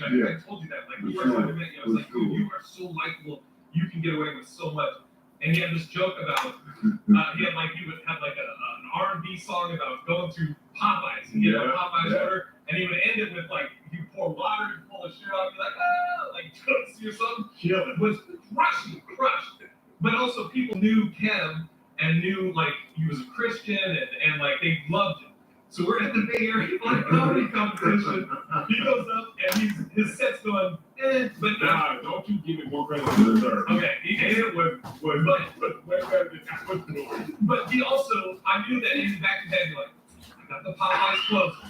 I think I told you that. Like, the first time we met you, I was like, dude, you are so likable. You can get away with so much. And he had this joke about, he would have like an R&B song about going through Popeyes and get a Popeyes order. And he would end it with like, you pour water and pull a shirt off, be like, like Tootsie or something. Yeah. It was crushed. But also people knew Kev and knew like he was a Christian and like they loved him. So we're at the Bay Area Black Comedy Competition. He goes up and his set's going, but nah, don't you give it more credit than you deserve. Okay, it was way better than that was doing. But he also, I knew that in his back of his head, like, I got the Popeyes closer.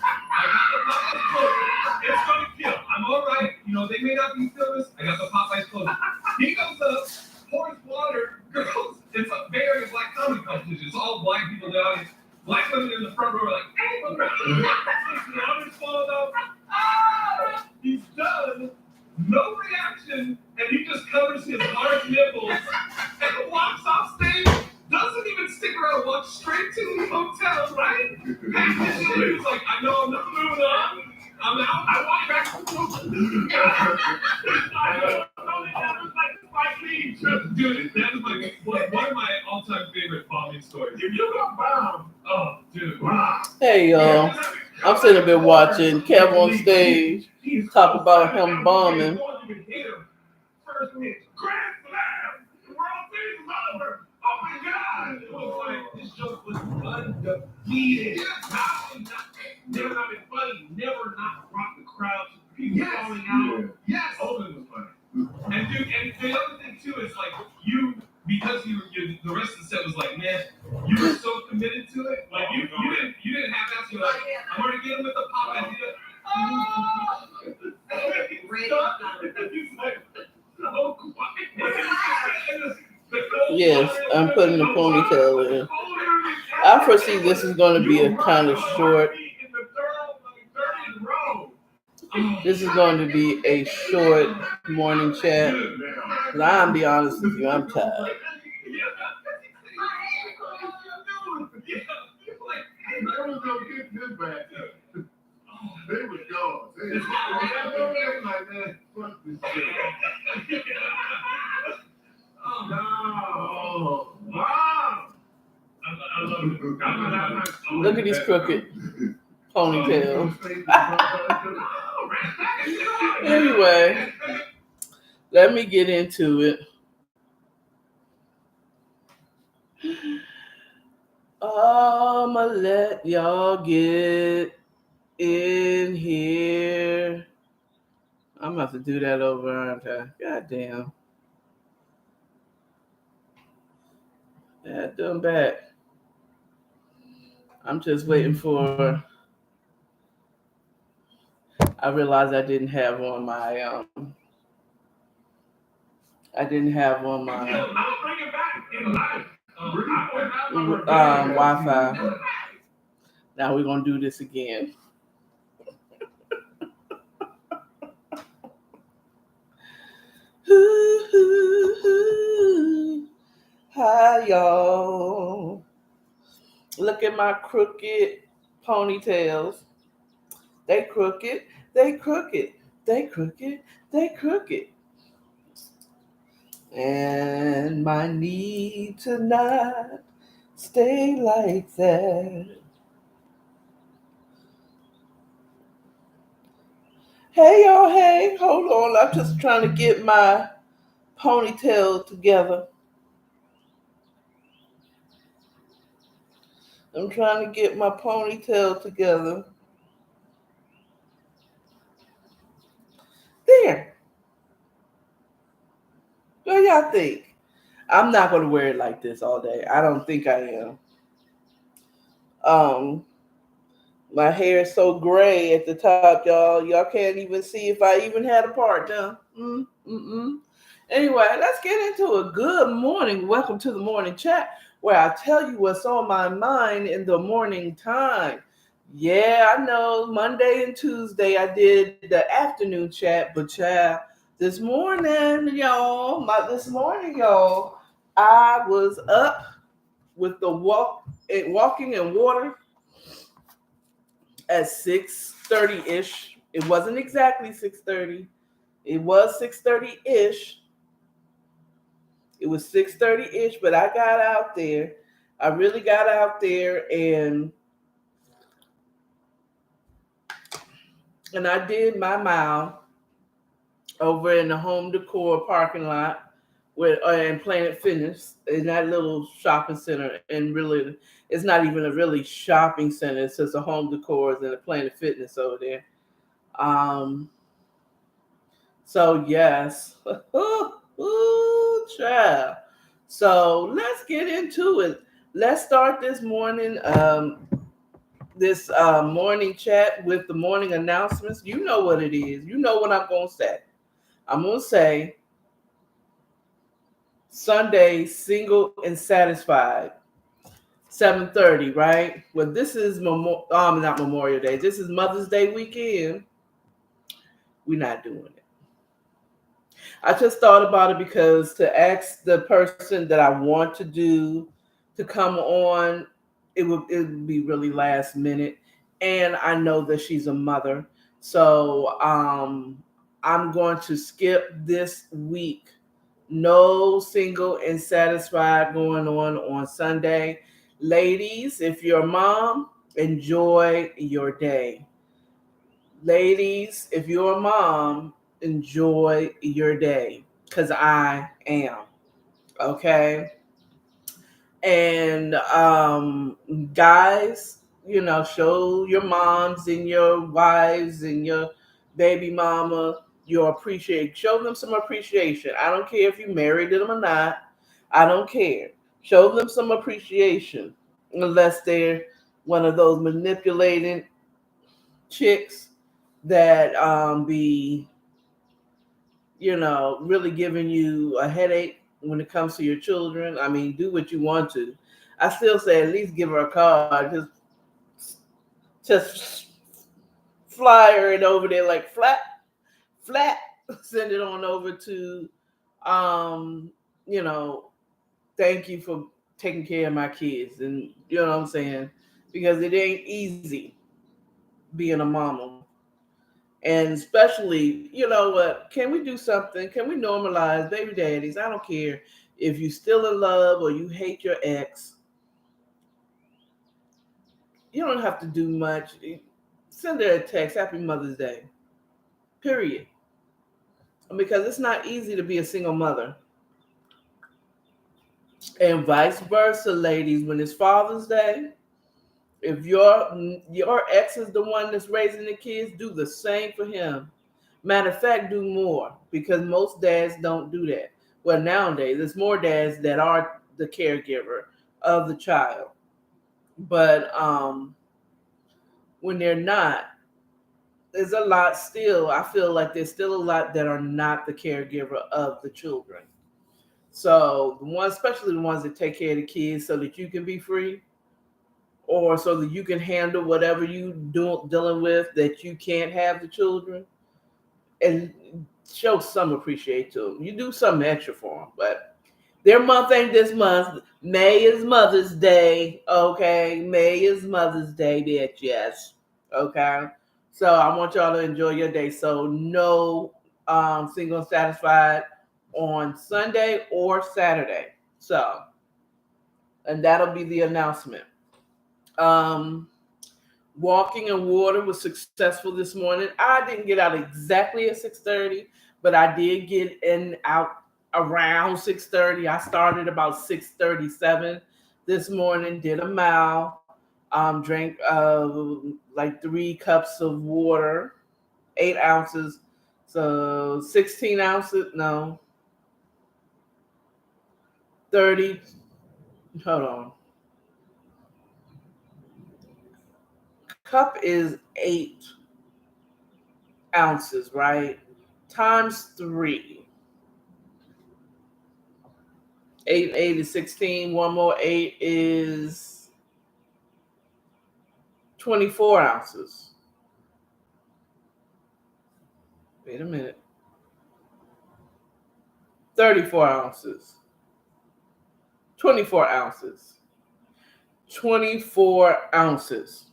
It's gonna kill. I'm all right. You know, they may not be feelings. I got the Popeyes closer. He goes up, pours water, girls. It's a Bay Area Black Comedy Competition. It's all black people in the audience. Black women in the front row are like, hey, look around. The water's falling off. He's done. No reaction. And he just covers his large nipples and walks off stage. Doesn't even stick around. Walks straight to the hotel, right? Packs his shit. He's like, I know I'm not moving on. I'm out. I walk back to the hotel. Dude, that is one of my all-time favorite bombing stories. If you got bombed, oh, dude. Wow. Hey, y'all. I'm sitting up here watching Kev on stage talk about him bombing. First hit, grand slam. The world series is over. Oh my God. It was like, this joke was undefeated. Never not been funny. Never not brought the crowd to people falling out. Yes. All of it was funny. And dude, and the other thing too is like because you the rest of the set was like, man, you were so committed to it. Like you didn't have that. So you're like, I'm gonna get him with the pop and Yes, I'm putting the ponytail in. I foresee this is going to be a kind of short. This is going to be a short morning chat. And I'll be honest with you, I'm tired. They were gone. Look at these crooked ponytails. Anyway, let me get into it. I'ma let y'all get in here. I'm about to do that over, aren't I? God damn. Add them back. I'm just waiting for. I realized I didn't have on my Wi-Fi. Now we're gonna do this again. Hi y'all. Look at my crooked ponytails. They crooked. And my need to not stay like that. Hey y'all, hey, hold on. I'm just trying to get my ponytail together. I'm trying to get my ponytail together. There. What y'all think? I'm not going to wear it like this all day. I don't think I am. My hair is so gray at the top, y'all. Y'all can't even see if I even had a part done. Anyway, let's get into a good morning. Welcome to the morning chat, where I tell you what's on my mind in the morning time. Yeah, I know Monday and Tuesday I did the afternoon chat, but child, this morning, y'all, I was up with the walking and water at 6:30-ish It wasn't exactly 6:30. It was 6:30-ish. It was 6:30-ish, but I got out there. I really got out there and I did my mile over in the home decor parking lot with and Planet Fitness in that little shopping center. And really, it's not even a really shopping center. It's just a home decor and a Planet Fitness over there. So yes, ooh, child. So let's get into it. Let's start this morning. Morning chat with the morning announcements. You know what it is. You know what I'm gonna say. I'm gonna say Sunday single and satisfied. 7:30, right? Well, this is not Memorial Day. This is Mother's Day weekend. We're not doing it. I just thought about it because to ask the person that I want to do to come on, it would be really last minute, and I know that she's a mother, so I'm going to skip this week. No single and satisfied going on Sunday. Ladies, if you're a mom, enjoy your day. Ladies, if you're a mom, enjoy your day because I am. Okay. And guys, show your moms and your wives and your baby mama your appreciation. Show them some appreciation. I don't care if you married them or not. I don't care. Show them some appreciation. Unless they're one of those manipulating chicks that be really giving you a headache when it comes to your children. I mean, do what you want to. I still say at least give her a card. Just fly her it over there like flat. Send it on over to, you know, thank you for taking care of my kids. And you know what I'm saying? Because it ain't easy being a mama. And especially, you know what? Can we do something? Can we normalize baby daddies? I don't care if you still in love or you hate your ex. You don't have to do much. Send her a text. Happy Mother's Day. Period. Because it's not easy to be a single mother. And vice versa, ladies. When it's Father's Day, if your ex is the one that's raising the kids, do the same for him. Matter of fact, do more because most dads don't do that. Well, nowadays, there's more dads that are the caregiver of the child. But when they're not, there's a lot still. I feel like there's still a lot that are not the caregiver of the children. So the ones, especially the ones that take care of the kids so that you can be free or so that you can handle whatever you dealing with that you can't have the children. And show some appreciation to them. You do something extra for them, but their month ain't this month. May is Mother's Day, okay? May is Mother's Day, bitch, yes, okay? So I want y'all to enjoy your day. So no single and satisfied on Sunday or Saturday. So, and that'll be the announcement. Walking in water was successful this morning. I didn't get out exactly at 6:30, but I did get in out around 6:30. I started about 6:37 this morning, did a mile, drank like 3 cups of water, 8 ounces. So 16 ounces, no, 30, hold on. Cup is 8 ounces, right? Times 3. 8 and 8 is 16. One more 8 is 24 ounces. Wait a minute. 34 ounces. 24 ounces. 24 ounces.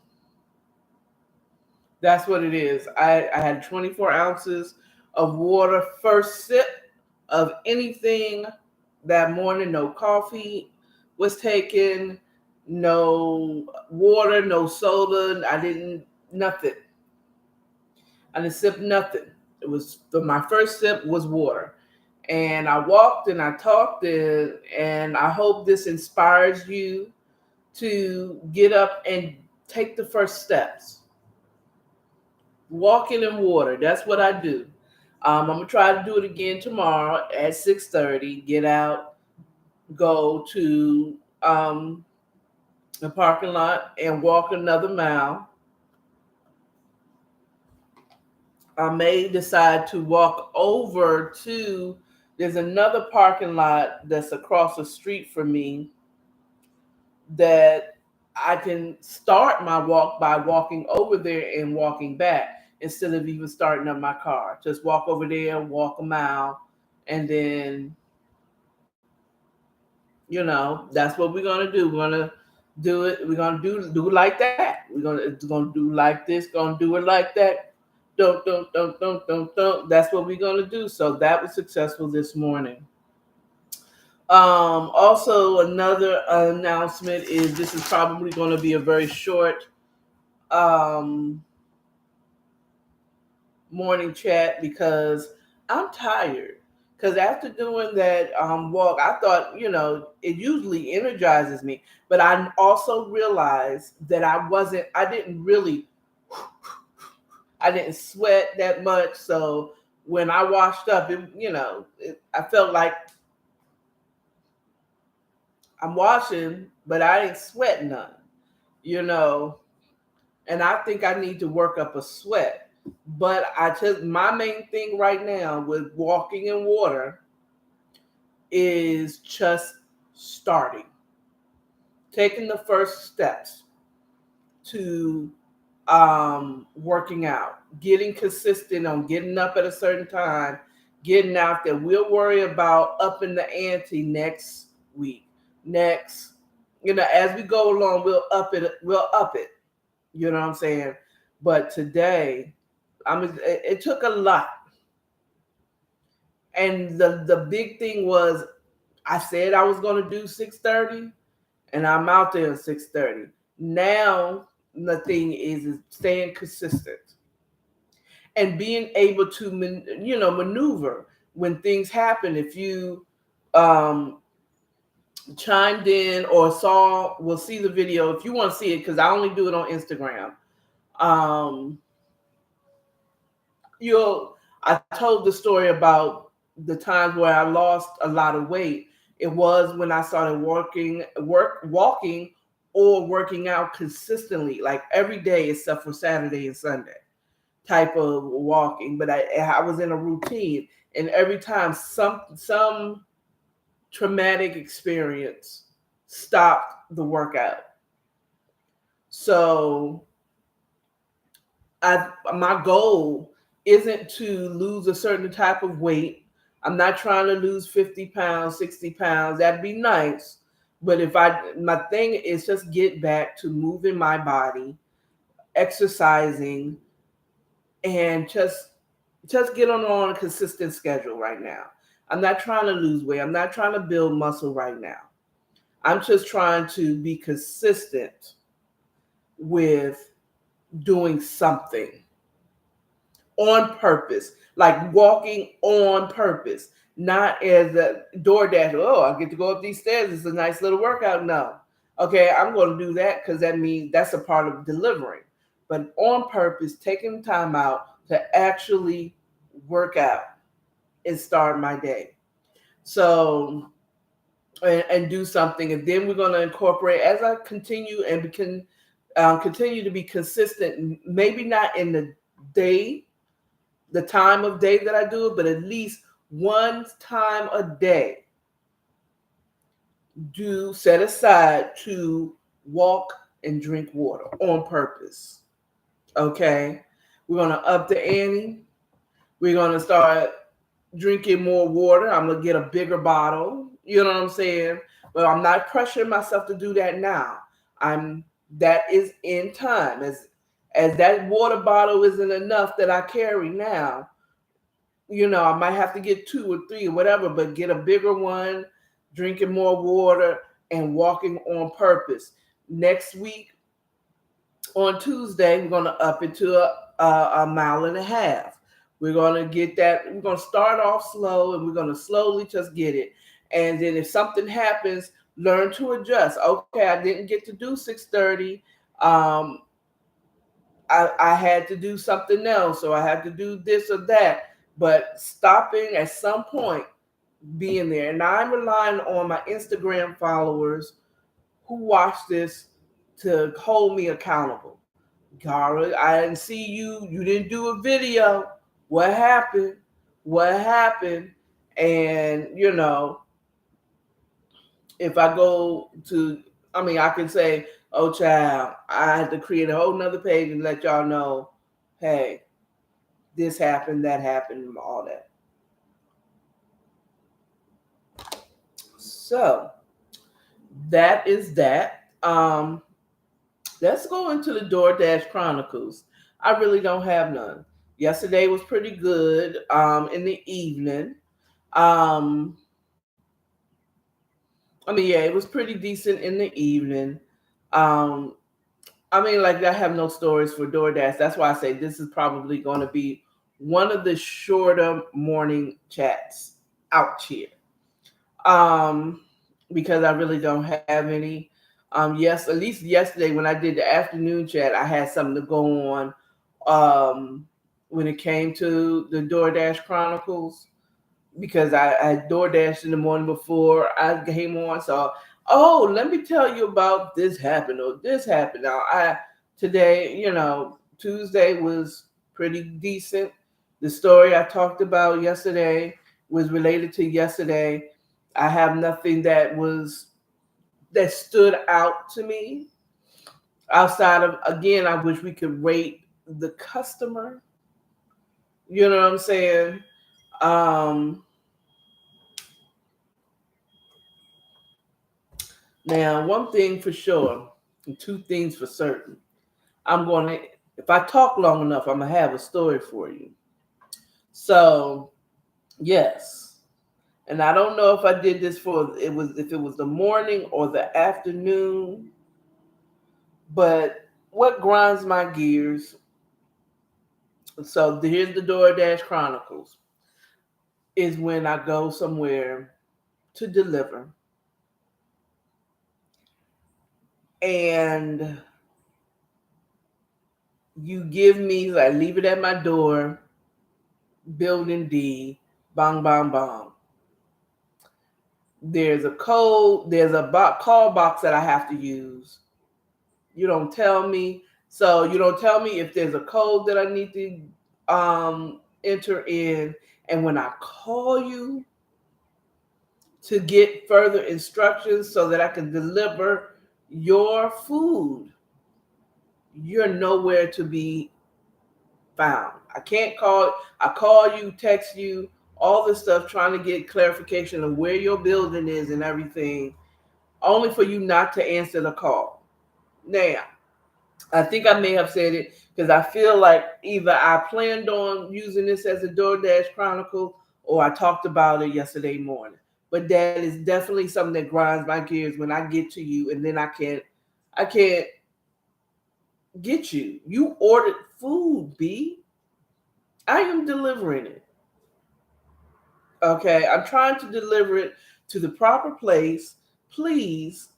That's what it is. I had 24 ounces of water, first sip of anything that morning. No coffee was taken, no water, no soda. Nothing. I didn't sip nothing. My first sip was water. And I walked and I talked, and I hope this inspires you to get up and take the first steps. Walking in water. That's what I do. I'm gonna try to do it again tomorrow at 6:30. Get out, go to the parking lot, and walk another mile. I may decide to walk over to. There's another parking lot that's across the street from me that I can start my walk by walking over there and walking back instead of even starting up my car. Just walk over there, walk a mile, and then, that's what we're gonna do. We're gonna do it. We're gonna do it like that. It's gonna do like this. Gonna do it like that. Don't. That's what we're gonna do. So that was successful this morning. Also, another announcement is this is probably going to be a very short morning chat because I'm tired. Because after doing that walk, I thought, it usually energizes me. But I also realized that I didn't sweat that much. So when I washed up, I felt like I'm washing, but I ain't sweating none, and I think I need to work up a sweat. But my main thing right now with walking in water is just starting, taking the first steps to working out, getting consistent on getting up at a certain time, getting out there. We'll worry about upping the ante next week. Next, as we go along, we'll up it. You know what I'm saying? But today, it took a lot. And the big thing was I said I was going to do 6:30, and I'm out there at 6:30. Now the thing is staying consistent and being able to maneuver when things happen. If you chimed in or will see the video if you want to see it, because I only do it on Instagram. I told the story about the times where I lost a lot of weight. It was when I started walking or working out consistently, like every day except for Saturday and Sunday type of walking. But I was in a routine, and every time some traumatic experience stopped the workout. So my goal isn't to lose a certain type of weight. I'm not trying to lose 50 pounds, 60 pounds. That'd be nice. But my thing is just get back to moving my body, exercising, and just get on a consistent schedule right now. I'm not trying to lose weight. I'm not trying to build muscle right now. I'm just trying to be consistent with doing something on purpose, like walking on purpose, not as a DoorDash. Oh, I get to go up these stairs. It's a nice little workout. No. Okay, I'm going to do that because that means that's a part of delivering. But on purpose, taking time out to actually work out and start my day. So, and do something. And then we're going to incorporate, as I continue and continue to be consistent, maybe not in the time of day that I do it, but at least one time a day do set aside to walk and drink water on purpose. Okay? We're going to up the ante. We're going to start drinking more water. I'm going to get a bigger bottle. You know what I'm saying? But I'm not pressuring myself to do that now. That is in time. As that water bottle isn't enough that I carry now, I might have to get 2 or 3 or whatever, but get a bigger one, drinking more water and walking on purpose. Next week on Tuesday, we're going to up it to a mile and a half. We're going to get that. We're going to start off slow and we're going to slowly just get it. And then if something happens, learn to adjust. Okay, I didn't get to do 6:30. I had to do something else, or I had to do this or that. But stopping at some point, being there. And I'm relying on my Instagram followers who watch this to hold me accountable. Gara, I didn't see you. You didn't do a video. What happened? What happened? And, if I go to, I can say, oh, child, I had to create a whole nother page and let y'all know, hey, this happened, that happened, and all that. So that is that. Let's go into the DoorDash Chronicles. I really don't have none. Yesterday was pretty good in the evening. It was pretty decent in the evening. I have no stories for DoorDash. That's why I say this is probably going to be one of the shorter morning chats out here. Because I really don't have any. Yes, at least yesterday when I did the afternoon chat, I had something to go on when it came to the DoorDash Chronicles, because I DoorDashed in the morning before I came on. So, let me tell you about this happened or this happened. Now, today, Tuesday was pretty decent. The story I talked about yesterday was related to yesterday. I have nothing that stood out to me outside of, again, I wish we could rate the customer. You know what I'm saying? Now, one thing for sure, and 2 things for certain. If I talk long enough, I'm going to have a story for you. So, yes. And I don't know if I did this if it was the morning or the afternoon, but what grinds my gears. So here's the DoorDash Chronicles. Is when I go somewhere to deliver, and you give me, I leave it at my door, building D, bang, bang, bang. There's a code, there's a call box that I have to use. You don't tell me. So you don't tell me if there's a code that I need to enter in. And when I call you to get further instructions so that I can deliver your food, you're nowhere to be found. I can't call. I call you, text you, all this stuff, trying to get clarification of where your building is and everything, only for you not to answer the call. Now, I think I may have said it because I feel like either I planned on using this as a DoorDash Chronicle or I talked about it yesterday morning. But that is definitely something that grinds my gears when I get to you and then I can't get you. You ordered food, B. I am delivering it. Okay, I'm trying to deliver it to the proper place. Please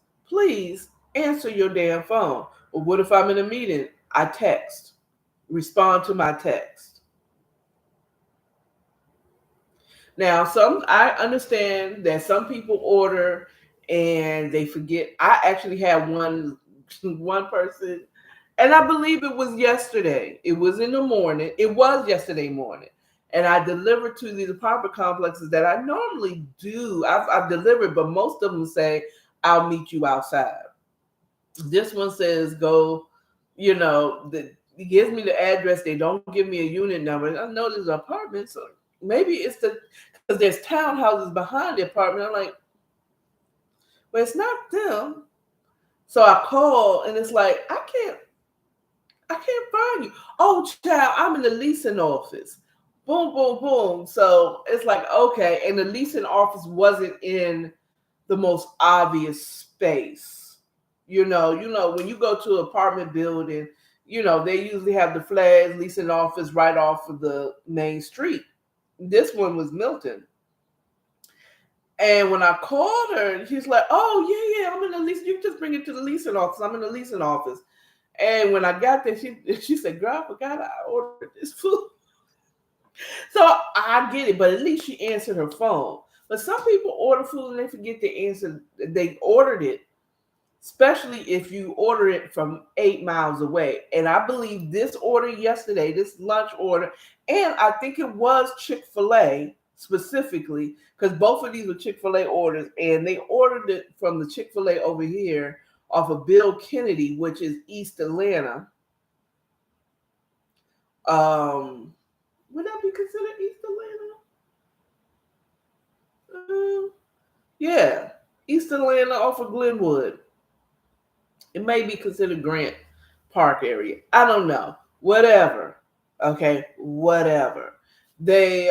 answer your damn phone. Or what if I'm in a meeting? I text. Respond to my text. Now, I understand that some people order and they forget. I actually had one person, and I believe it was yesterday. It was in the morning. It was yesterday morning. And I delivered to the apartment complexes that I normally do. I've delivered, but most of them say, I'll meet you outside. This one says, go, it gives me the address. They don't give me a unit number. I know there's an apartment, so maybe it's because there's townhouses behind the apartment. I'm like, but it's not them. So I call, and it's like, I I can't find you. Oh, child, I'm in the leasing office. Boom, boom, boom. So it's like, okay. And the leasing office wasn't in the most obvious space. When you go to an apartment building, they usually have the flags, leasing office right off of the main street. This one was Milton. And when I called her, she's like, oh, yeah, I'm in the lease. You just bring it to the leasing office. I'm in the leasing office. And when I got there, she said, girl, I forgot I ordered this food. So I get it, but at least she answered her phone. But some people order food and they forget to answer. They ordered it, especially if you order it from 8 miles away. And I believe this order yesterday, this lunch order, and I think it was Chick-fil-A specifically, because both of these were Chick-fil-A orders, and they ordered it from the Chick-fil-A over here off of Bill Kennedy, which is East Atlanta. Would that be considered East Atlanta? Yeah, East Atlanta off of Glenwood. It may be considered Grant Park area. I don't know. Whatever. Okay, whatever. They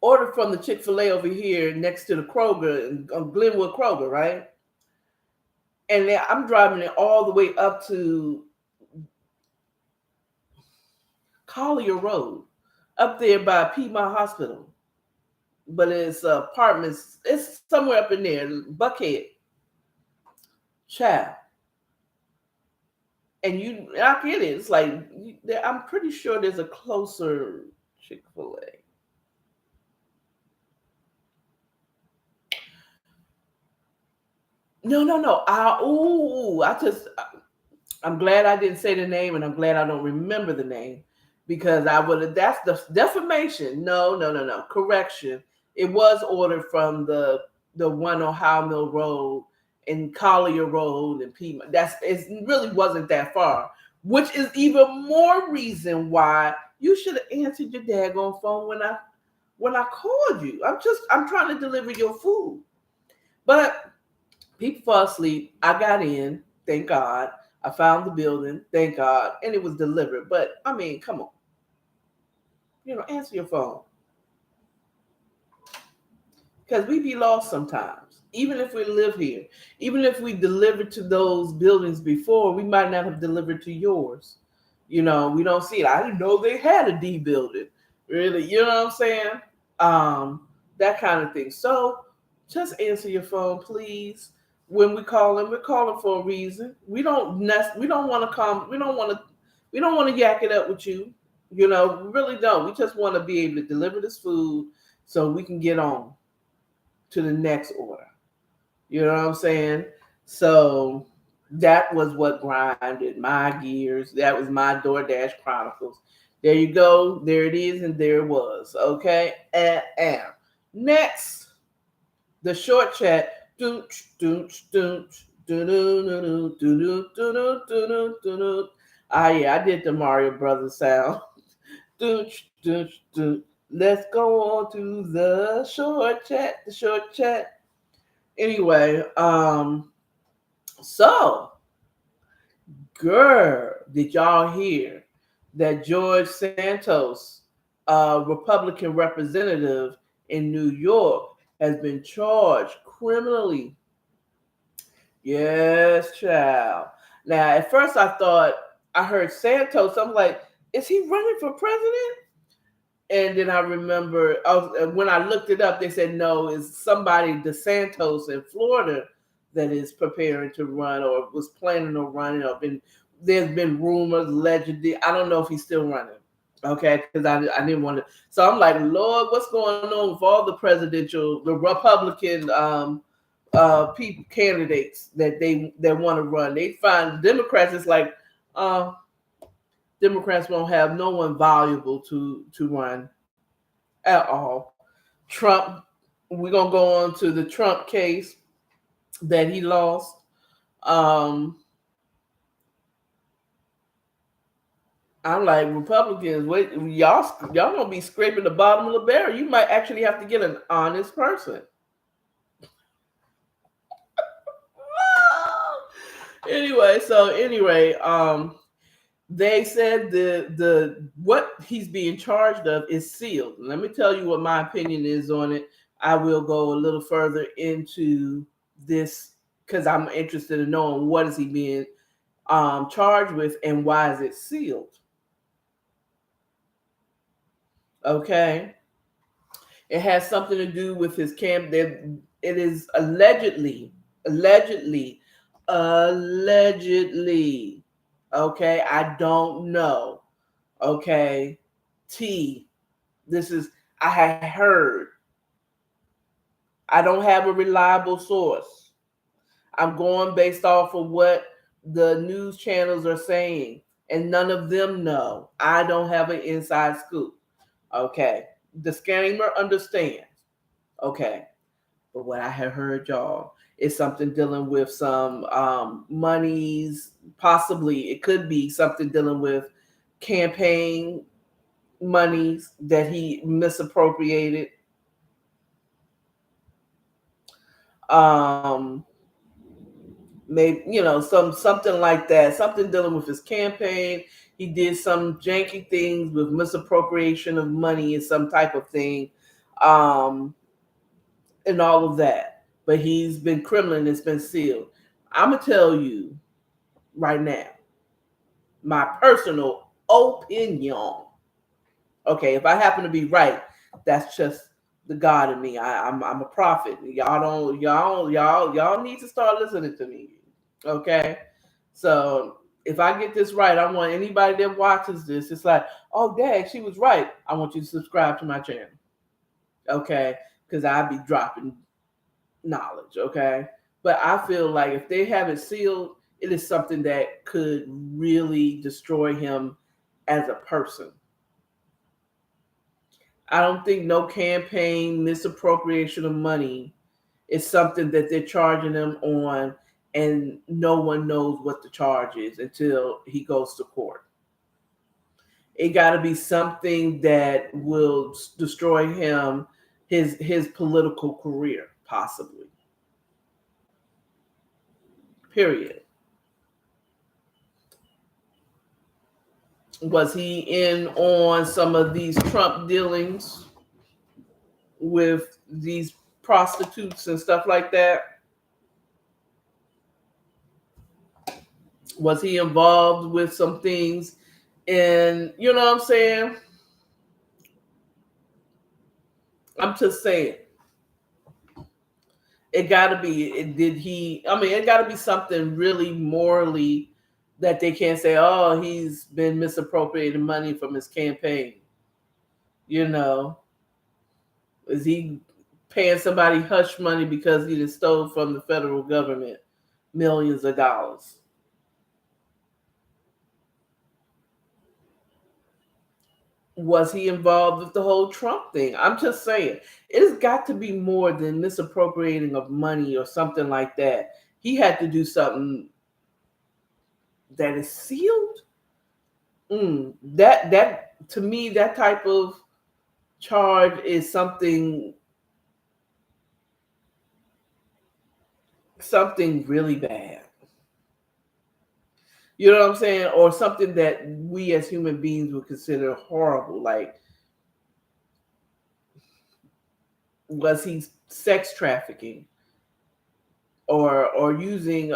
ordered from the Chick-fil-A over here next to the Kroger, Glenwood Kroger, right? And then I'm driving it all the way up to Collier Road, up there by Piedmont Hospital. But it's apartments. It's somewhere up in there, Buckhead. Child. And I get it. It's like, I'm pretty sure there's a closer Chick-fil-A. No. I'm glad I didn't say the name, and I'm glad I don't remember the name, because I would have. That's the defamation. No. Correction. It was ordered from the one on Howell Mill Road and Collier Road and Piedmont. It really wasn't that far, which is even more reason why you should have answered your daggone phone when I called you. I'm trying to deliver your food, but people fall asleep. I got in, thank God. I found the building, thank God, and it was delivered. But I mean, come on, answer your phone. Because we be lost sometimes. Even if we live here, even if we delivered to those buildings before, we might not have delivered to yours. We don't see it. I didn't know they had a D building. Really, you know what I'm saying? That kind of thing. So just answer your phone, please. When we're calling for a reason. We don't want to come. We don't want to yak it up with you. We really don't. We just want to be able to deliver this food so we can get on to the next order. You know what I'm saying? So that was what grinded my gears. That was my DoorDash Chronicles. There you go. There it is, and there it was. Okay. And next, the short chat. Ah, yeah, I did the Mario Brothers sound. Let's go on to the short chat. Anyway, so, girl, did y'all hear that George Santos, a Republican representative in New York, has been charged criminally? Yes, child. Now, at first I heard Santos. I'm like, is he running for president? And then I remember when I looked it up, they said, no, it's somebody, DeSantos in Florida, that is preparing to run or was planning on running. There's been rumors, allegedly. I don't know if he's still running. Okay, because I didn't want to. So I'm like, Lord, what's going on with all the Republican people, candidates that want to run? They find Democrats. It's like Democrats won't have no one valuable to run at all. Trump, we're gonna go on to the Trump case that he lost. I'm like, Republicans, wait, y'all gonna be scraping the bottom of the barrel. You might actually have to get an honest person. They said the what he's being charged of is sealed. Let me tell you what my opinion is on it. I will go a little further into this because I'm interested in knowing what is he being charged with and why is it sealed. Okay, it has something to do with his camp. That it is allegedly, allegedly. Okay, I don't know. Okay, T. This is I had heard. I don't have a reliable source. I'm going based off of what the news channels are saying, and none of them know. I don't have an inside scoop. Okay. Disclaimer understands. Okay. But what I have heard, y'all, is something dealing with some monies. Possibly it could be something dealing with campaign monies that he misappropriated. Um, maybe something like that, something dealing with his campaign. He did some janky things with misappropriation of money and some type of thing, um, and all of that. But he's been criminal and it's been sealed. I'm gonna tell you right now, my personal opinion. Okay, if I happen to be right, that's just the God in me. I'm a prophet. Y'all need to start listening to me. Okay, so if I get this right, I want anybody that watches this. It's like, oh, Dad, she was right. I want you to subscribe to my channel. Okay, because I be dropping knowledge. Okay, but I feel like if they have it sealed, it is something that could really destroy him as a person. I don't think no campaign misappropriation of money is something that they're charging him on, and no one knows what the charge is until he goes to court. It got to be something that will destroy him, his political career, possibly. Period. Was he in on some of these Trump dealings with these prostitutes and stuff like that? Was he involved with some things? And you know what I'm saying? I'm just saying. It got to be, did he, I mean, it got to be something really morally that they can't say, oh, he's been misappropriating money from his campaign. You know, is he paying somebody hush money because he just stole from the federal government millions of dollars? Was he involved with the whole Trump thing? I'm just saying, it's got to be more than misappropriating of money or something like that. He had to do something that is sealed. That to me, that type of charge is something really bad. You know what I'm saying? Or something that we as human beings would consider horrible. Like, was he sex trafficking or using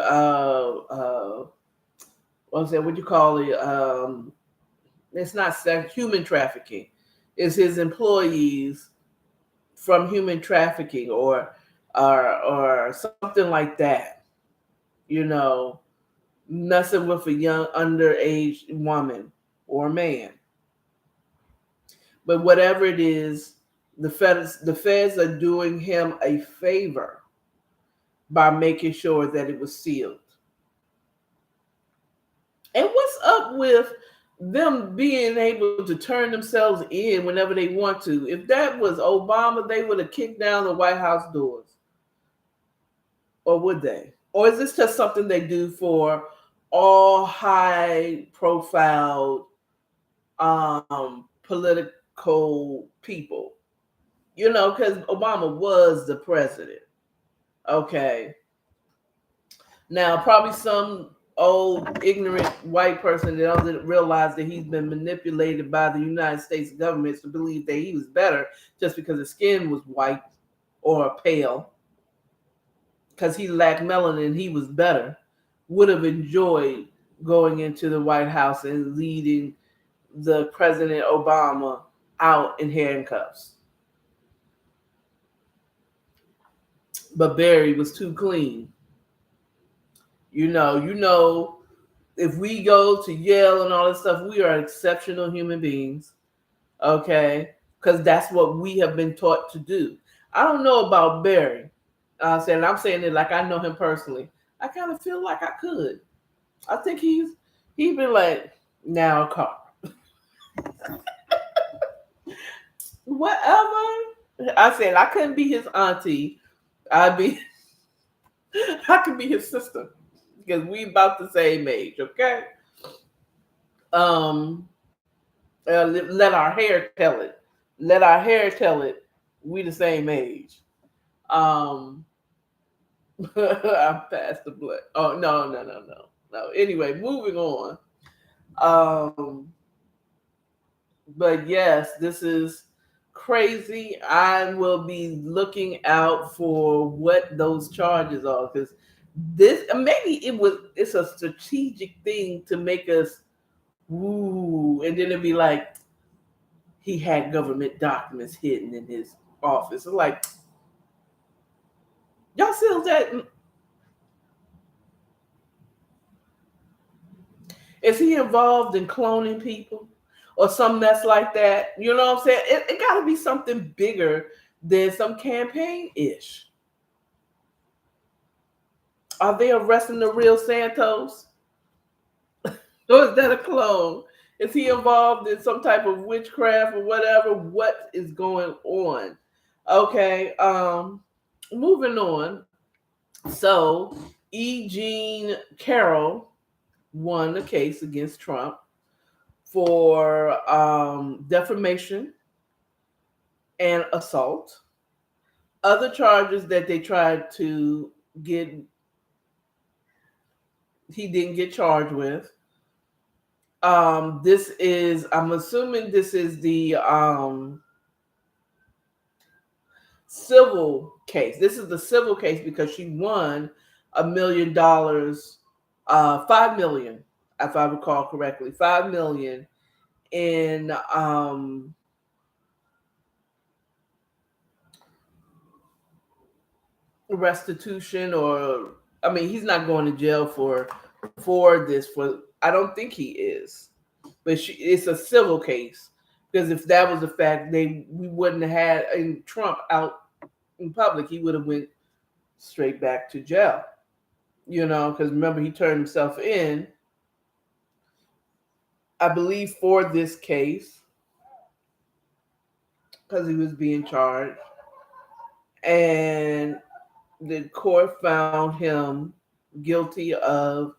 what's that? What you call it? It's not sex, human trafficking. Is his employees from human trafficking or something like that? You know, messing with a young underage woman or man. But whatever it is, the feds are doing him a favor by making sure that it was sealed. And what's up with them being able to turn themselves in whenever they want to? If that was Obama, they would have kicked down the White House doors. Or would they? Or is this just something they do for all high profile political people? You know, because Obama was the president. Okay. Now, probably some old ignorant white person that doesn't realize that he's been manipulated by the United States government to believe that he was better just because his skin was white or pale, because he lacked melanin, he was better, would have enjoyed going into the White House and leading the President Obama out in handcuffs. But Barry was too clean. You know, if we go to Yale and all this stuff, we are exceptional human beings. Okay? Because that's what we have been taught to do. I don't know about Barry. I'm saying it like I know him personally. I kind of feel like I could. I think he's been like, now car. Whatever. I said I couldn't be his auntie. I could be his sister because we about the same age, okay? Let our hair tell it. Let our hair tell it. We the same age. I'm past the blood. Oh no. Anyway, moving on. But yes, this is crazy. I will be looking out for what those charges are, because it's a strategic thing to make us woo, and then it'd be like he had government documents hidden in his office. It's like, y'all still that? Is he involved in cloning people or some mess like that? You know what I'm saying? It got to be something bigger than some campaign-ish. Are they arresting the real Santos? Or is that a clone? Is he involved in some type of witchcraft or whatever? What is going on? Okay, moving on. So, E. Jean Carroll won the case against Trump for defamation and assault. Other charges that they tried to get, he didn't get charged with. This is, I'm assuming this is the civil case. This is the civil case because she won $1 million, $5 million, if I recall correctly, $5 million in restitution, or I mean, he's not going to jail for this. For I don't think he is, but it's a civil case, because if that was a fact, we wouldn't have had Trump out in public. He would have went straight back to jail. You know, because remember, he turned himself in, I believe, for this case because he was being charged, and the court found him guilty of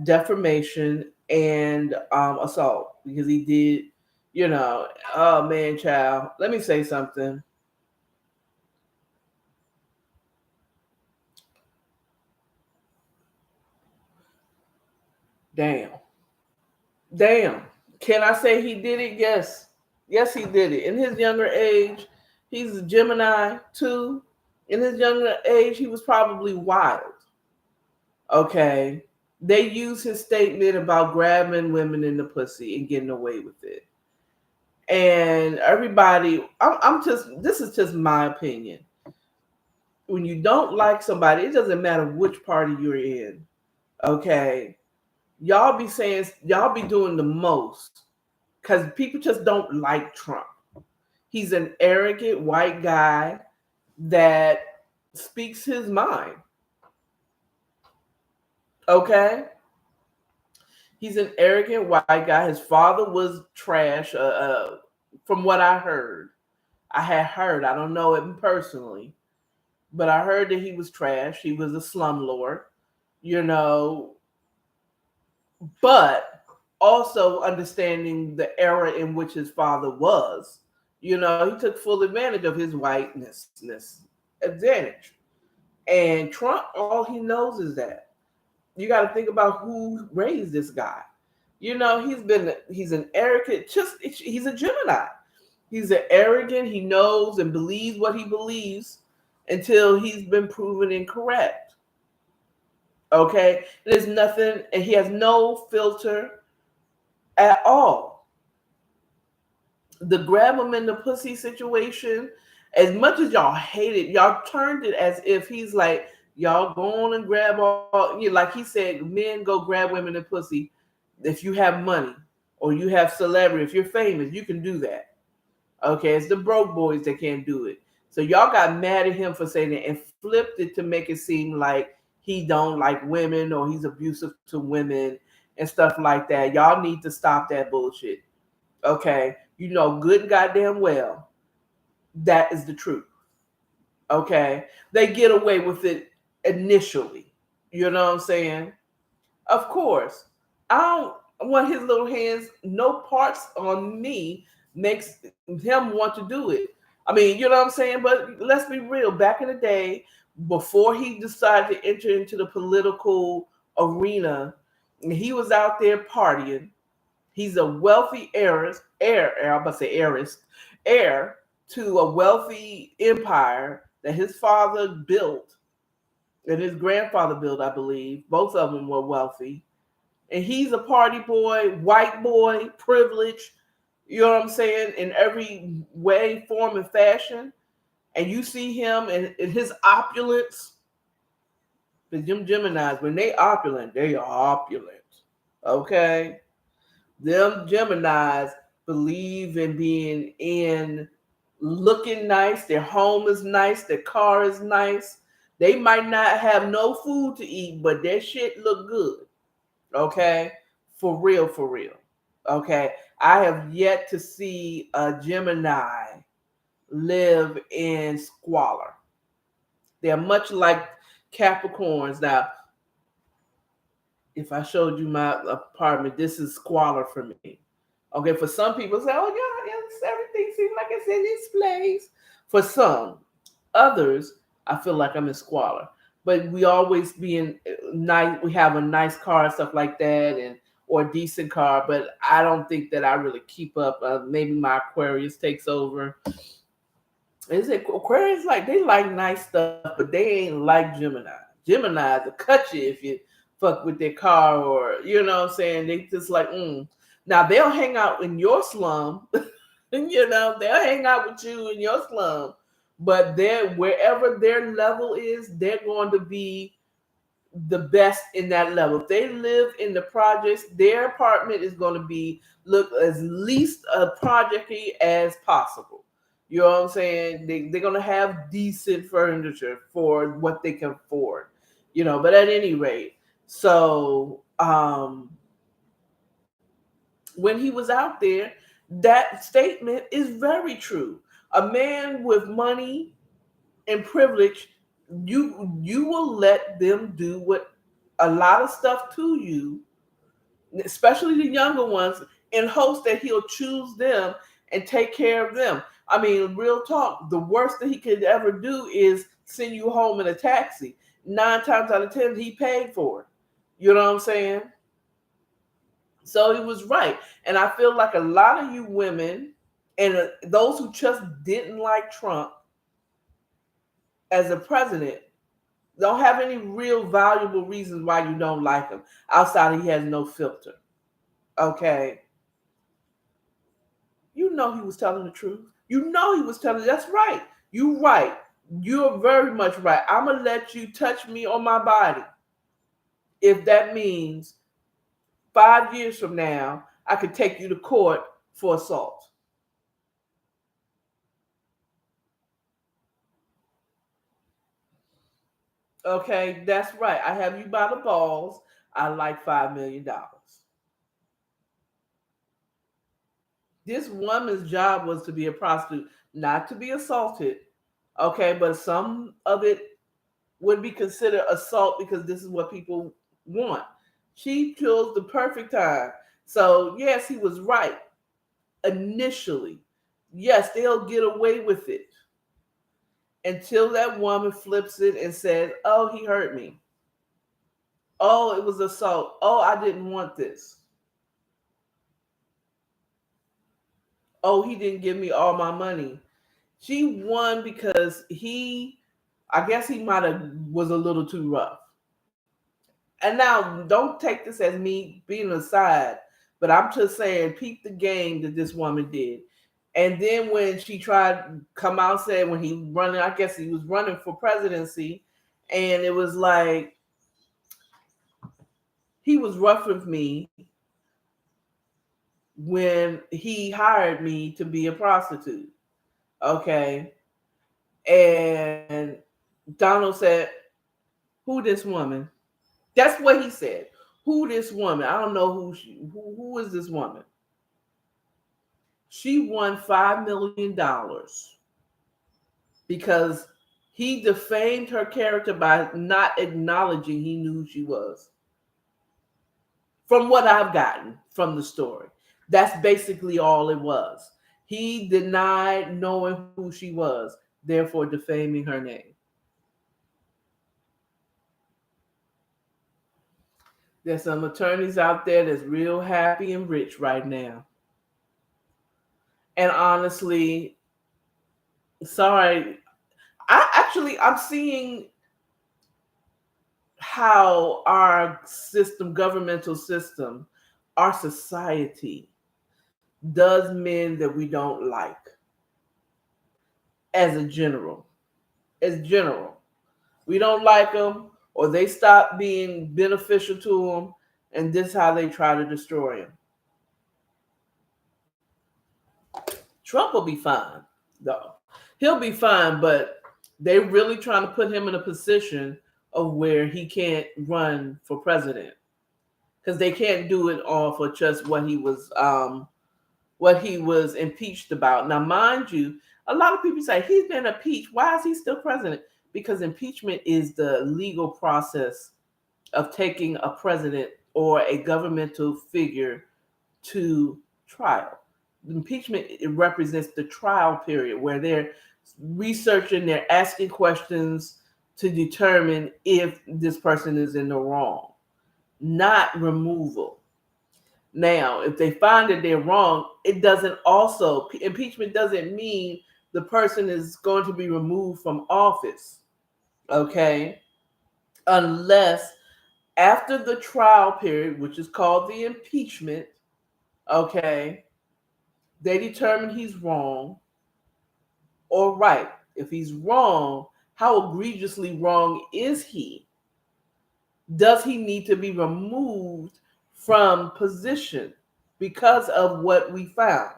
defamation and assault, because he did, you know, oh man, child, let me say something. Damn. Can I say he did it? Yes, he did it. In his younger age, he's a Gemini too. In his younger age, he was probably wild. Okay. They use his statement about grabbing women in the pussy and getting away with it. And everybody, this is just my opinion. When you don't like somebody, it doesn't matter which party you're in. Okay. Y'all be doing the most because people just don't like Trump. He's an arrogant white guy that speaks his mind. Okay? He's an arrogant white guy. His father was trash, from what I heard. I don't know him personally, but I heard that he was trash. He was a slumlord, you know. But also understanding the era in which his father was, you know, he took full advantage of his whiteness advantage. And Trump, all he knows is that. You got to think about who raised this guy. He's an arrogant, he's a Gemini. He's an arrogant, he knows and believes what he believes until he's been proven incorrect. Okay? There's nothing, and he has no filter at all. The grab him in the pussy situation, as much as y'all hate it, y'all turned it as if he's like, y'all go on and grab like he said, men go grab women in pussy if you have money or you have celebrity. If you're famous, you can do that. Okay, it's the broke boys that can't do it. So y'all got mad at him for saying it and flipped it to make it seem like he don't like women or he's abusive to women and stuff like that. Y'all need to stop that bullshit. Okay, you know good and goddamn well that is the truth. Okay, they get away with it initially. You know what I'm saying? Of course, I don't want his little hands, no parts on me makes him want to do it. I mean, you know what I'm saying? But let's be real. Back in the day, before he decided to enter into the political arena, he was out there partying. He's a wealthy heir to a wealthy empire that his father built and his grandfather built, I believe. Both of them were wealthy. And he's a party boy, white boy, privileged, you know what I'm saying, in every way, form, and fashion. And you see him in his opulence. The Geminis, when they opulent, they are opulent. Okay? Them Geminis believe in being in looking nice. Their home is nice. Their car is nice. They might not have no food to eat, but their shit look good. Okay? For real, for real. Okay? I have yet to see a Gemini live in squalor. They're much like Capricorns. Now, if I showed you my apartment, this is squalor for me. Okay, for some people say, oh yeah, everything seems like it's in its place. For some, others, I feel like I'm in squalor. But we always be in nice. We have a nice car and stuff like that, or a decent car. But I don't think that I really keep up. Maybe my Aquarius takes over. Is it Aquarius they like nice stuff, but they ain't like Gemini. Gemini will cut you if you fuck with their car, or you know what I'm saying. They just like Now they'll hang out in your slum, and they'll hang out with you in your slum. But wherever their level is, they're going to be the best in that level. If they live in the projects, their apartment is going to look as least a projecty as possible. You know what I'm saying? They're going to have decent furniture for what they can afford. But at any rate, so when he was out there, that statement is very true. A man with money and privilege, you will let them do what a lot of stuff to you, especially the younger ones, in hopes that he'll choose them and take care of them. I mean, real talk, the worst that he could ever do is send you home in a taxi. 9 times out of 10, he paid for it. You know what I'm saying? So he was right. And I feel like a lot of you women and those who just didn't like Trump as a president don't have any real valuable reasons why you don't like him outside of he has no filter. Okay. You know he was telling the truth. You know he was telling. That's right. You right. You're very much right. I'm going to let you touch me on my body if that means 5 years from now I could take you to court for assault. Okay, that's right. I have you by the balls. I like $5 million. This woman's job was to be a prostitute, not to be assaulted. Okay, but some of it would be considered assault because this is what people want. She chose the perfect time. So, yes, he was right initially. Yes, they'll get away with it until that woman flips it and says, oh, he hurt me. Oh, it was assault. Oh, I didn't want this. Oh, he didn't give me all my money. She won because I guess he might have was a little too rough. And now don't take this as me being aside, but I'm just saying, peep the game that this woman did. And then when she tried to come out and said when he running, I guess he was running for presidency, and it was like he was rough with me when he hired me to be a prostitute. Okay. And Donald said, who this woman? That's what he said. Who this woman? I don't know who is this woman? She won $5 million because he defamed her character by not acknowledging he knew who she was. From what I've gotten from the story, that's basically all it was. He denied knowing who she was, therefore defaming her name. There's some attorneys out there that's real happy and rich right now. And honestly, sorry, I'm seeing how our system, governmental system, our society does men that we don't like as a general. As general. We don't like them, or they stop being beneficial to them, and this is how they try to destroy him. Trump will be fine, though. He'll be fine, but they're really trying to put him in a position of where he can't run for president because they can't do it all for just what he was impeached about. Now, mind you, a lot of people say he's been impeached. Why is he still president? Because impeachment is the legal process of taking a president or a governmental figure to trial. Impeachment, it represents the trial period where they're researching, they're asking questions to determine if this person is in the wrong, not removal. Now, if they find that they're wrong, impeachment doesn't mean the person is going to be removed from office, okay? Unless after the trial period, which is called the impeachment, okay, they determine he's wrong or right. If he's wrong, how egregiously wrong is he? Does he need to be removed from position because of what we found?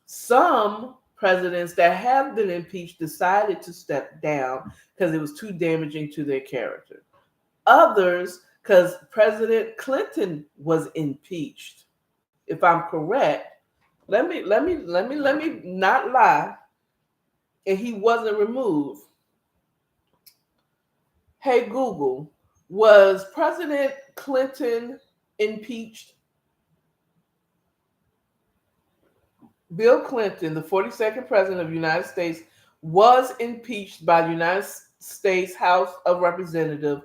Some presidents that have been impeached decided to step down because it was too damaging to their character. Others, because President Clinton was impeached. If I'm correct, let me not lie. And he wasn't removed. Hey Google, was President Clinton impeached? Bill Clinton, the 42nd president of the United States, was impeached by the United States House of Representatives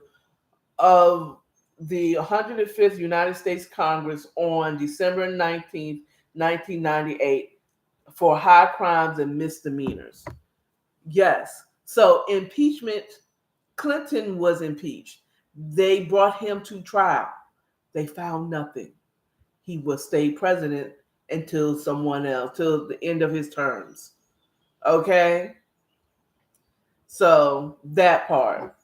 of the 105th United States Congress on December 19th, 1998 for high crimes and misdemeanors. Yes. So impeachment, Clinton was impeached. They brought him to trial. They found nothing. He will stay president until someone else, till the end of his terms. Okay? So that part.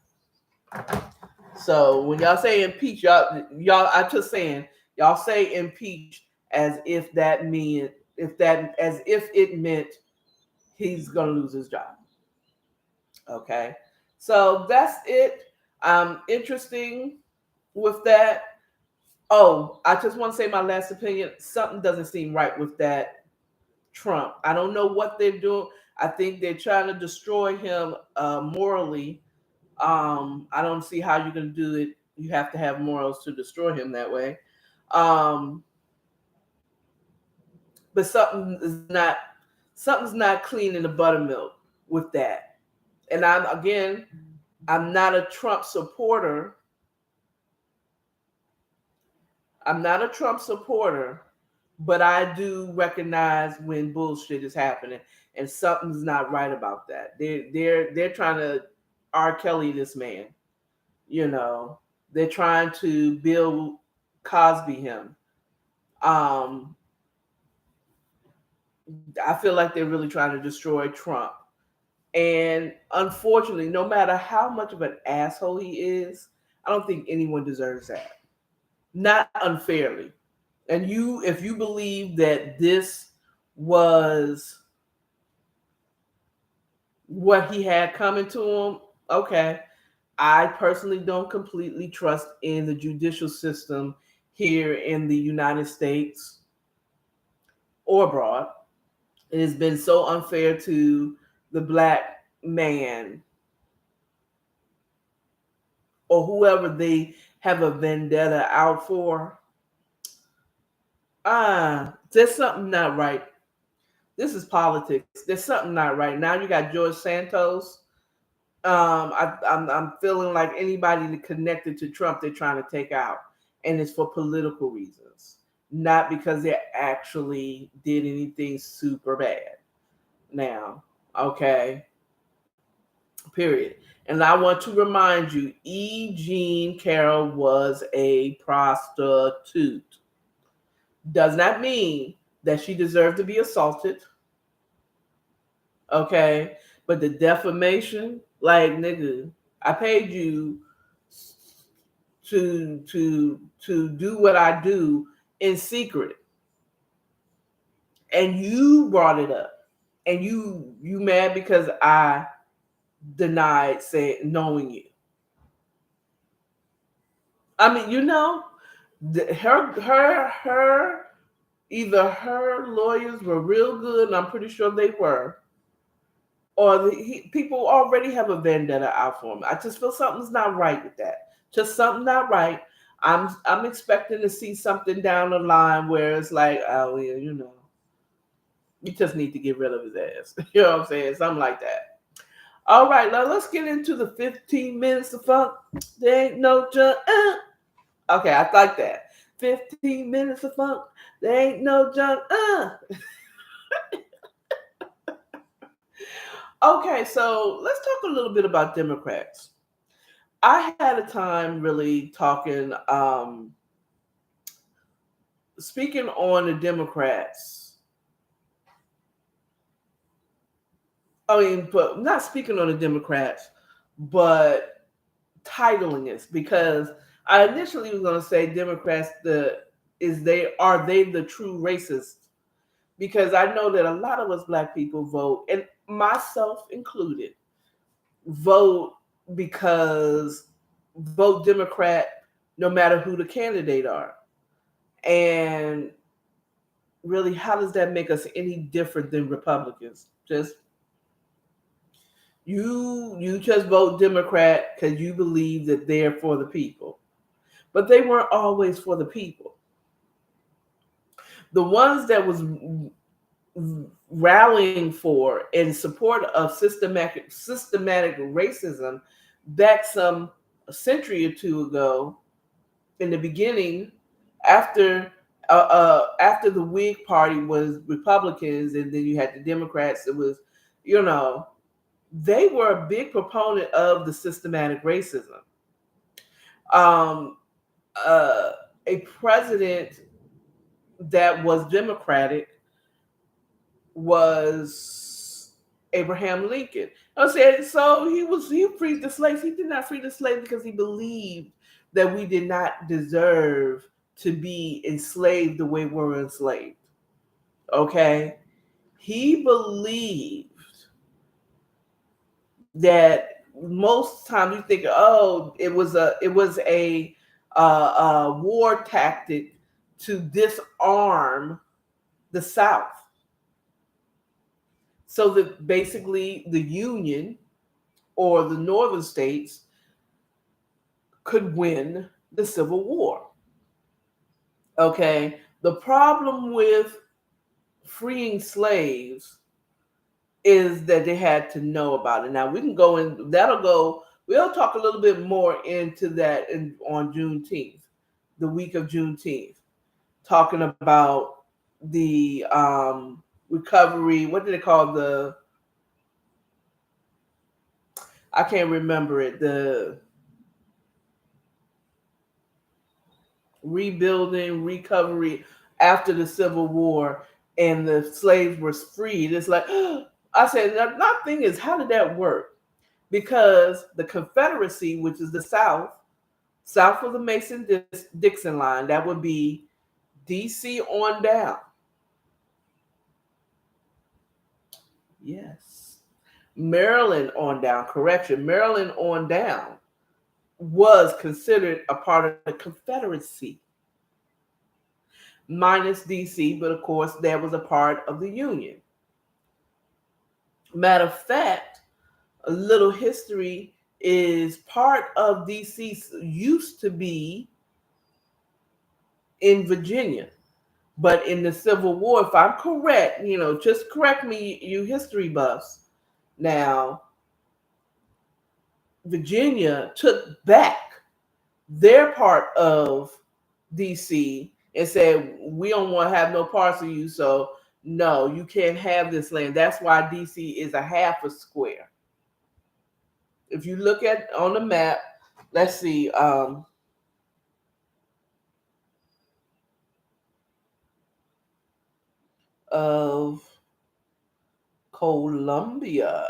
So when y'all say impeach, y'all I just saying, y'all say impeach as if it meant he's gonna lose his job. Okay. So that's it. Interesting with that. Oh, I just want to say my last opinion. Something doesn't seem right with that Trump. I don't know what they're doing. I think they're trying to destroy him morally. I don't see how you're going to do it. You have to have morals to destroy him that way. But something's not clean in the buttermilk with that. And I'm not a Trump supporter, I'm not a Trump supporter, but I do recognize when bullshit is happening and something's not right about that. They're trying to R. Kelly this man. You know, they're trying to Bill Cosby him. Um, I feel like they're really trying to destroy Trump. And unfortunately, no matter how much of an asshole he is, I don't think anyone deserves that. Not unfairly. And if you believe that this was what he had coming to him, okay. I personally don't completely trust in the judicial system here in the United States or abroad. It has been so unfair to the black man or whoever they have a vendetta out for. There's something not right. This is politics. There's something not right. Now you got George Santos. I'm feeling like anybody connected to Trump they're trying to take out, and it's for political reasons, not because they actually did anything super bad. Now, okay, period. And I want to remind you, E. Jean Carroll was a prostitute. Does not mean that she deserved to be assaulted. Okay, but the defamation, like nigga, I paid you to do what I do in secret, and you brought it up, and you mad because I denied saying knowing you. I mean, her either her lawyers were real good, and I'm pretty sure they were, or people already have a vendetta out for him. I just feel something's not right with that. Just something not right. I'm expecting to see something down the line where it's like, oh yeah, you just need to get rid of his ass. You know what I'm saying? Something like that. All right, now let's get into the 15 minutes of funk. There ain't no junk. Okay, I like that. 15 minutes of funk. There ain't no junk. Okay, so let's talk a little bit about Democrats. I had a time really talking, speaking on the Democrats. I mean, but not speaking on the Democrats, but titling it, because I initially was going to say Democrats. Are they the true racists? Because I know that a lot of us black people vote, and myself included, vote because vote Democrat no matter who the candidate are. And really, how does that make us any different than Republicans? You just vote Democrat because you believe that they're for the people. But they weren't always for the people. The ones that was rallying for in support of systematic racism back a century or two ago, in the beginning, after the Whig Party was Republicans, and then you had the Democrats. It was, they were a big proponent of the systematic racism. A president that was Democratic was Abraham Lincoln. I said, so he freed the slaves. He did not free the slaves because he believed that we did not deserve to be enslaved the way we're enslaved. Okay? He believed that most times you think, oh, it was a war tactic to disarm the South, so that basically the Union or the northern states could win the Civil War. Okay, the problem with freeing slaves is that they had to know about it. Now we can go in. We'll talk a little bit more into that on Juneteenth. the week of Juneteenth, talking about the recovery. What did they call I can't remember it. The rebuilding, recovery after the Civil War, and the slaves were freed. It's like, I said, my thing is, how did that work? Because the Confederacy, which is the south of the Mason-Dixon line, that would be DC on down. Yes. Maryland on down, correction, Maryland on down was considered a part of the Confederacy. Minus DC, but of course, that was a part of the Union. Matter of fact, a little history is part of DC used to be in Virginia. But in the Civil War, if I'm correct, just correct me, you history buffs. Now, Virginia took back their part of DC and said, we don't want to have no parts of you, so no, you can't have this land. That's why DC is a half a square. If you look at on the map, let's see, of Columbia.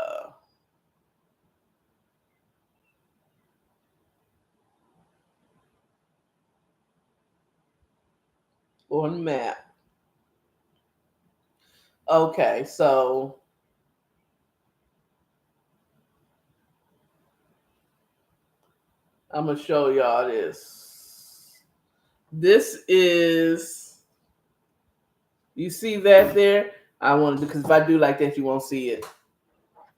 On map. Okay, so I'm gonna show y'all this. This is, you see that there? I wanted to, because if I do like that, you won't see it.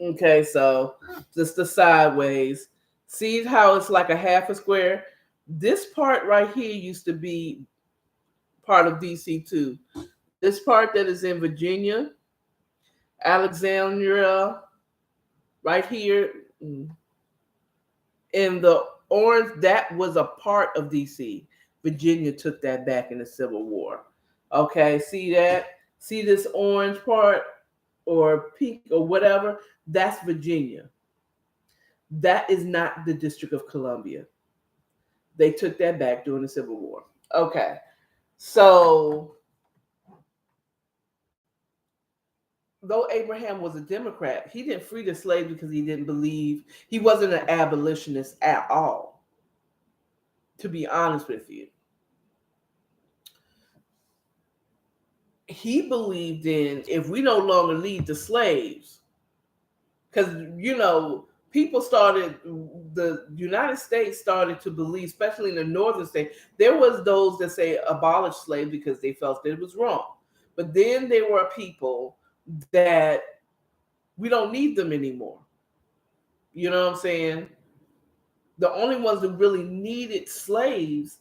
Okay, so just the sideways. See how it's like a half a square? This part right here used to be part of DC too. This part that is in Virginia, Alexandria, right here, in the orange, that was a part of DC. Virginia took that back in the Civil War. Okay, see that? See this orange part or pink or whatever? That's Virginia. That is not the District of Columbia. They took that back during the Civil War. Okay, so though Abraham was a Democrat, he didn't free the slaves because he didn't believe, he wasn't an abolitionist at all, to be honest with you. He believed in, if we no longer lead the slaves, because, people started, the United States started to believe, especially in the northern state, there was those that say abolish slavery because they felt that it was wrong. But then there were people that we don't need them anymore. You know what I'm saying? The only ones that really needed slaves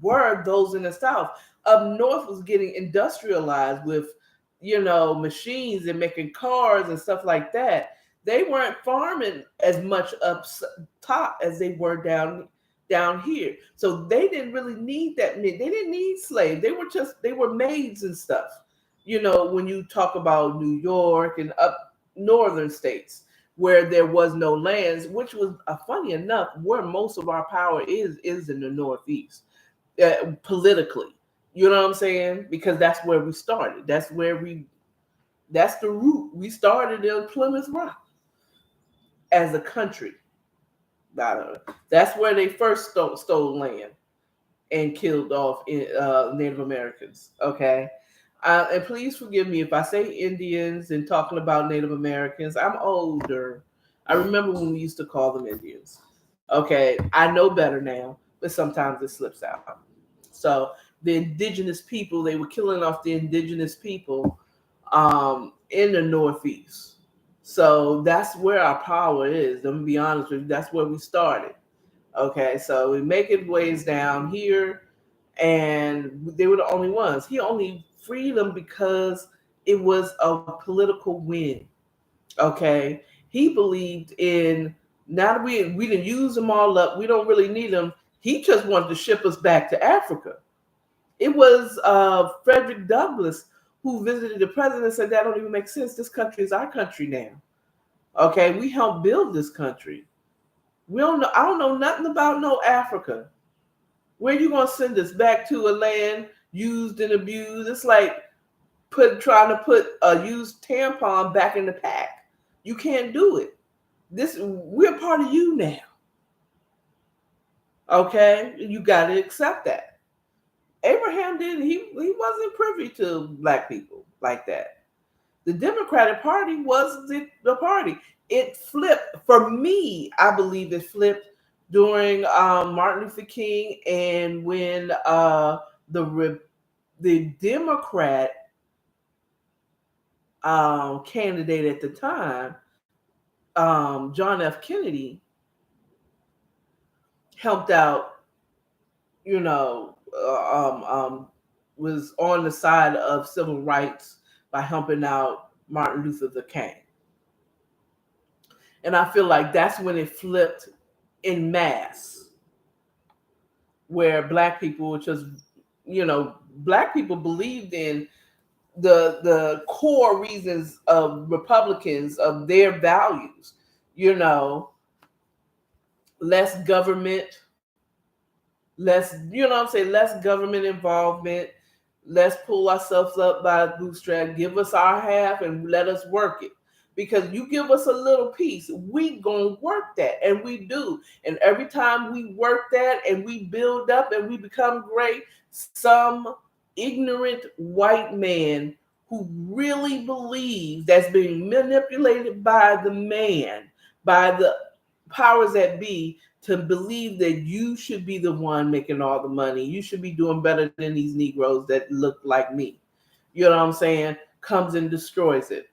were those in the South. Up north was getting industrialized with, machines and making cars and stuff like that. They weren't farming as much up top as they were down here. So they didn't really need that. They didn't need slaves. They were maids and stuff. When you talk about New York and up northern states where there was no lands, which was funny enough, where most of our power is in the Northeast, politically. You know what I'm saying? Because that's where we started. That's the root. We started in Plymouth Rock as a country. That's where they first stole land and killed off Native Americans. Okay. And please forgive me if I say Indians and talking about Native Americans. I'm older. I remember when we used to call them Indians. Okay, I know better now, but sometimes it slips out. So the indigenous people, they were killing off the indigenous people in the Northeast. So that's where our power is. Let me be honest with you. That's where we started. Okay, so we make it ways down here, and they were the only ones. He only freed them because it was a political win. Okay, he believed in, now that we didn't use them all up, we don't really need them. He just wanted to ship us back to Africa. It was Frederick Douglass who visited the president and said, that don't even make sense. This country is our country now. Okay, we helped build this country. I don't know nothing about no Africa. Where you gonna send us back to a land used and abused? It's like trying to put a used tampon back in the pack. You can't do it. We're part of you now. Okay, you got to accept that. Abraham didn't. He wasn't privy to black people like that. The Democratic Party was the party. It flipped for me. I believe it flipped during Martin Luther King and when the Democrat candidate at the time, John F. Kennedy, helped out. Was on the side of civil rights by helping out Martin Luther King. And I feel like that's when it flipped in mass, where black people black people believed in the core reasons of Republicans, of their values, less government, less government involvement. Let's pull ourselves up by the bootstrap. Give us our half and let us work it. Because you give us a little piece, we gonna work that, and we do. And every time we work that and we build up and we become great, some ignorant white man who really believes that's being manipulated by the man, by the powers that be, to believe that you should be the one making all the money. You should be doing better than these Negroes that look like me. You know what I'm saying? Comes and destroys it.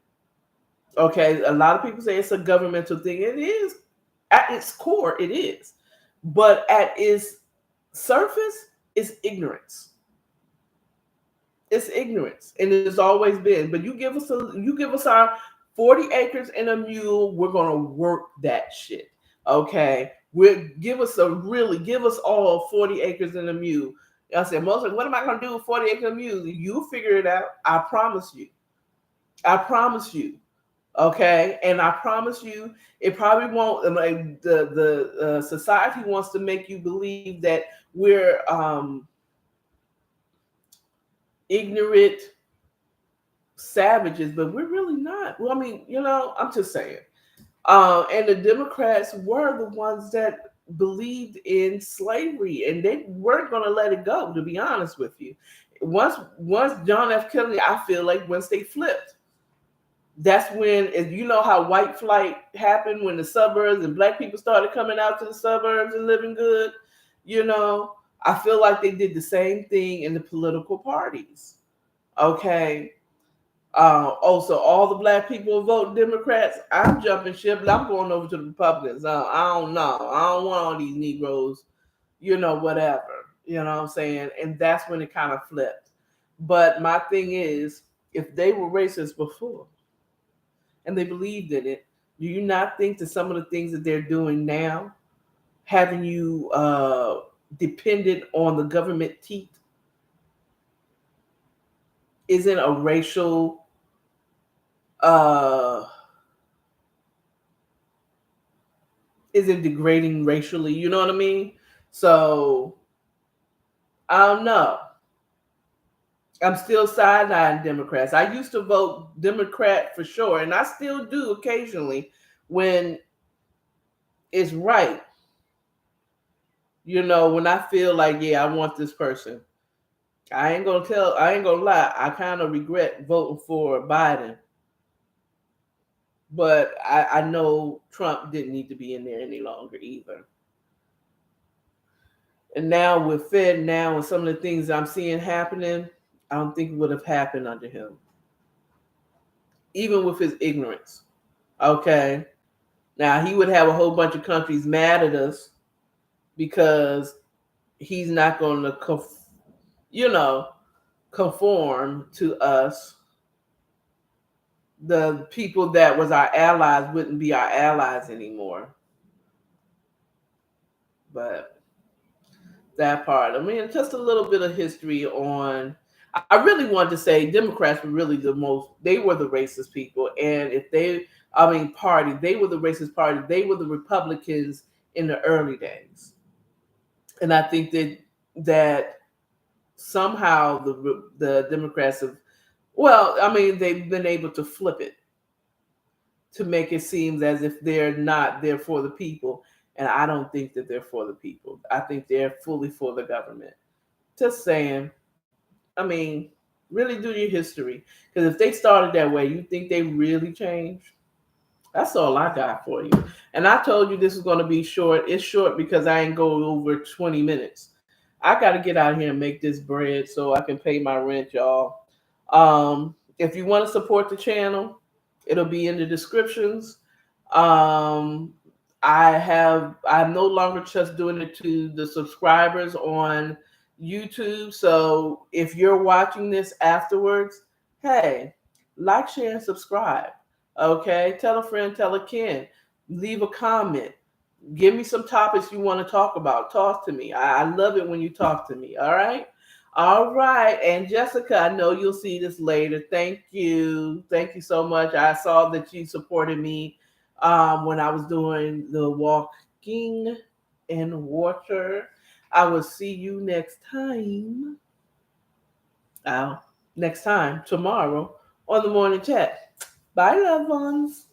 Okay, a lot of people say it's a governmental thing. It is. At its core, it is. But at its surface, it's ignorance. It's ignorance, and it's always been. But you give us our 40 acres and a mule, we're gonna work that shit. Okay, give us all 40 acres and a mule. I said, Moses, what am I gonna do with 40 acres and a mule? You figure it out. I promise you. I promise you. Okay, and I promise you, it probably won't. Like the society wants to make you believe that we're ignorant savages, but we're really not. Well, I mean, I'm just saying. And the Democrats were the ones that believed in slavery, and they weren't going to let it go. To be honest with you, once John F. Kennedy, I feel like once they flipped. That's when, how white flight happened when the suburbs and black people started coming out to the suburbs and living good. I feel like they did the same thing in the political parties. Okay. So all the black people vote Democrats. I'm jumping ship. I'm going over to the Republicans. I don't know. I don't want all these Negroes, whatever. You know what I'm saying? And that's when it kind of flipped. But my thing is, if they were racist before, and they believed in it, do you not think that some of the things that they're doing now, having you dependent on the government teat, isn't a racial isn't degrading racially? You know what I mean? So I don't know. I'm still side-eyeing Democrats. I used to vote Democrat for sure, and I still do occasionally when it's right. When I feel like, yeah, I want this person. I ain't gonna lie. I kind of regret voting for Biden. But I know Trump didn't need to be in there any longer either. And now with Fed now and some of the things I'm seeing happening, I don't think it would have happened under him. Even with his ignorance. Okay. Now he would have a whole bunch of countries mad at us because he's not going to conform to us. The people that was our allies wouldn't be our allies anymore. But That part. I mean, just a little bit of history on. I really wanted to say Democrats were really they were the racist people. And party, they were the racist party. They were the Republicans in the early days. And I think that somehow the Democrats have, they've been able to flip it to make it seem as if they're not there for the people. And I don't think that they're for the people. I think they're fully for the government. Just saying. I mean, really do your history. Because if they started that way, you think they really changed? That's all I got for you. And I told you this is going to be short. It's short because I ain't go over 20 minutes. I got to get out here and make this bread so I can pay my rent, y'all. If you want to support the channel, it'll be in the descriptions. Um, I'm no longer just doing it to the subscribers on YouTube. So if you're watching this afterwards, hey, like, share, and subscribe. Okay, tell a friend, tell a kin, leave a comment. Give me some topics you want to talk about. Talk to me. I love it when you talk to me. All right. All right. And Jessica, I know you'll see this later. Thank you. Thank you so much. I saw that you supported me when I was doing the walking in water. I will see you next time. Next time tomorrow on the morning chat. Bye, loved ones.